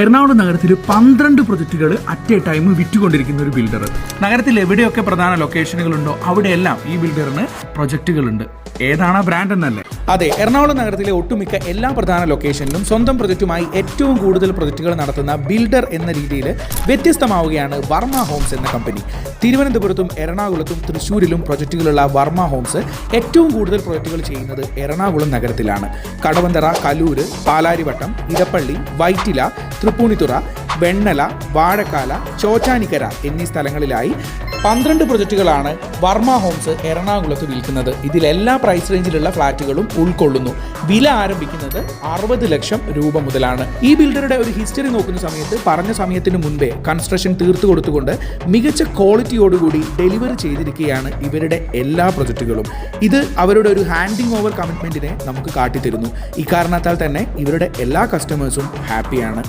എറണാകുളം നഗരത്തിൽ 12 പ്രൊജക്റ്റുകൾ at A time വിറ്റുകൊണ്ടിരിക്കുന്ന ഒരു builder. നഗരത്തിൽ എവിടെയൊക്കെ പ്രധാന ലൊക്കേഷനുകളുണ്ടോ അവിടെയെല്ലാം ഈ ബിൽഡറിന് പ്രൊജക്റ്റുകളുണ്ട്. ഏതാണ് ആ ബ്രാൻഡ് എന്നല്ലേ? അതെ, എറണാകുളം നഗരത്തിലെ ഒട്ടുമിക്ക എല്ലാ പ്രധാന ലൊക്കേഷനിലും സ്വന്തം പ്രൊജക്റ്റുമായി ഏറ്റവും കൂടുതൽ പ്രൊജക്റ്റുകൾ നടത്തുന്ന ബിൽഡർ എന്ന രീതിയിൽ വ്യത്യസ്തമാവുകയാണ് വർമ്മ ഹോംസ് എന്ന കമ്പനി. തിരുവനന്തപുരത്തും എറണാകുളത്തും തൃശ്ശൂരിലും പ്രൊജക്റ്റുകളുള്ള വർമ്മ ഹോംസ് ഏറ്റവും കൂടുതൽ പ്രൊജക്റ്റുകൾ ചെയ്യുന്നത് എറണാകുളം നഗരത്തിലാണ്. കടവന്തറ, കലൂര്, പാലാരിവട്ടം, ഇടപ്പള്ളി, വൈറ്റില, തൃപ്പൂണിത്തുറ, വെണ്ണല, വാഴക്കാല, ചോറ്റാനിക്കര എന്നീ സ്ഥലങ്ങളിലായി 12 പ്രൊജക്റ്റുകളാണ് വർമ്മ ഹോംസ് എറണാകുളത്ത് വിൽക്കുന്നത്. ഇതിലെല്ലാ പ്രൈസ് റേഞ്ചിലുള്ള ഫ്ളാറ്റുകളും ഉൾക്കൊള്ളുന്നു. വില ആരംഭിക്കുന്നത് 60 ലക്ഷം രൂപ മുതലാണ്. ഈ ബിൽഡറുടെ ഒരു ഹിസ്റ്ററി നോക്കുന്ന സമയത്ത് പറഞ്ഞ സമയത്തിന് മുൻപേ കൺസ്ട്രക്ഷൻ തീർത്തു കൊടുത്തുകൊണ്ട് മികച്ച ക്വാളിറ്റിയോടുകൂടി ഡെലിവറി ചെയ്തിരിക്കുകയാണ് ഇവരുടെ എല്ലാ പ്രൊജക്റ്റുകളും. ഇത് അവരുടെ ഒരു ഹാൻഡിങ് ഓവർ കമ്മിറ്റ്മെന്റിനെ നമുക്ക് കാട്ടിത്തരുന്നു. ഇക്കാരണത്താൽ തന്നെ ഇവരുടെ എല്ലാ കസ്റ്റമേഴ്സും ഹാപ്പിയാണ്.